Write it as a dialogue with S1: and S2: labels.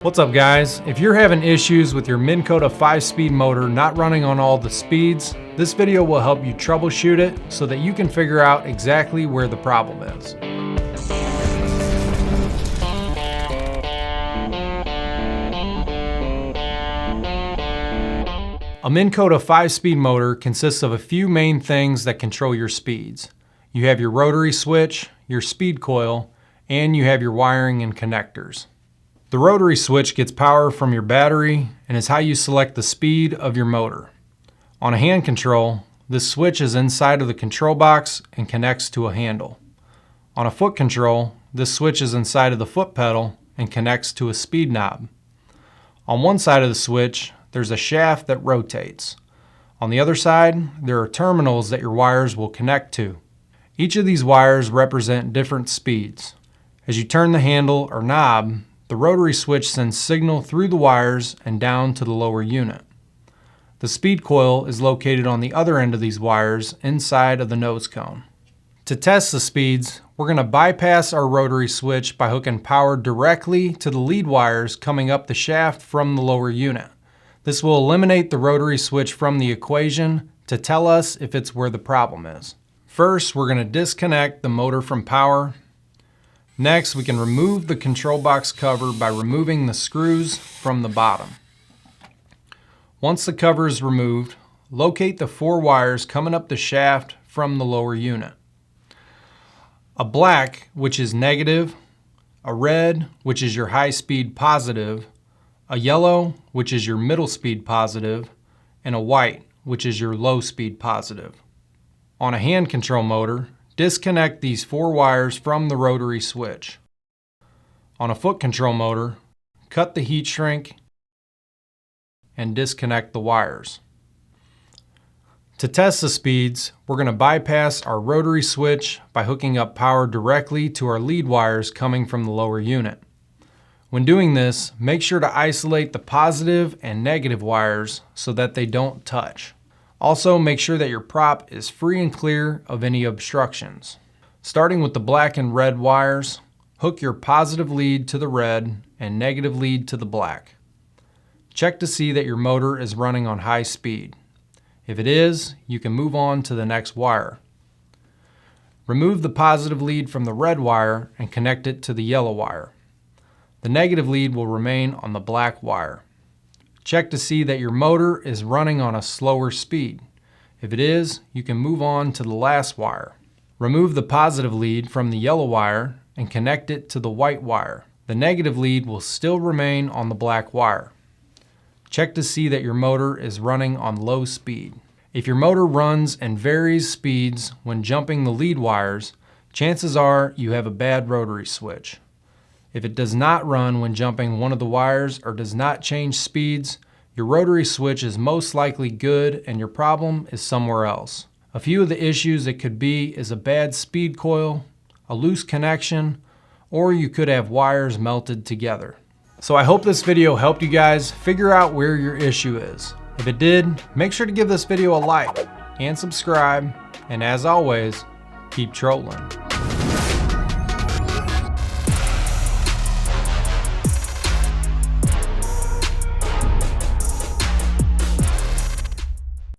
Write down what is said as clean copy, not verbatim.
S1: What's up guys? If you're having issues with your Minn Kota 5-speed motor not running on all the speeds, this video will help you troubleshoot it so that you can figure out exactly where the problem is. A Minn Kota 5-speed motor consists of a few main things that control your speeds. You have your rotary switch, your speed coil, and you have your wiring and connectors. The rotary switch gets power from your battery and is how you select the speed of your motor. On a hand control, this switch is inside of the control box and connects to a handle. On a foot control, this switch is inside of the foot pedal and connects to a speed knob. On one side of the switch, there's a shaft that rotates. On the other side, there are terminals that your wires will connect to. Each of these wires represent different speeds. As you turn the handle or knob, the rotary switch sends signal through the wires and down to the lower unit. The speed coil is located on the other end of these wires inside of the nose cone. To test the speeds, we're going to bypass our rotary switch by hooking power directly to the lead wires coming up the shaft from the lower unit. This will eliminate the rotary switch from the equation to tell us if it's where the problem is. First, we're going to disconnect the motor from power. Next, we can remove the control box cover by removing the screws from the bottom. Once the cover is removed, locate the 4 wires coming up the shaft from the lower unit. A black, which is negative, a red, which is your high speed positive, a yellow, which is your middle speed positive, and a white, which is your low speed positive. On a hand control motor, disconnect these 4 wires from the rotary switch. On a foot control motor, cut the heat shrink and disconnect the wires. To test the speeds, we're going to bypass our rotary switch by hooking up power directly to our lead wires coming from the lower unit. When doing this, make sure to isolate the positive and negative wires so that they don't touch. Also, make sure that your prop is free and clear of any obstructions. Starting with the black and red wires, hook your positive lead to the red and negative lead to the black. Check to see that your motor is running on high speed. If it is, you can move on to the next wire. Remove the positive lead from the red wire and connect it to the yellow wire. The negative lead will remain on the black wire. Check to see that your motor is running on a slower speed. If it is, you can move on to the last wire. Remove the positive lead from the yellow wire and connect it to the white wire. The negative lead will still remain on the black wire. Check to see that your motor is running on low speed. If your motor runs and varies speeds when jumping the lead wires, chances are you have a bad rotary switch. If it does not run when jumping one of the wires or does not change speeds, your rotary switch is most likely good and your problem is somewhere else. A few of the issues it could be is a bad speed coil, a loose connection, or you could have wires melted together. So I hope this video helped you guys figure out where your issue is. If it did, make sure to give this video a like and subscribe, and as always, keep trolling.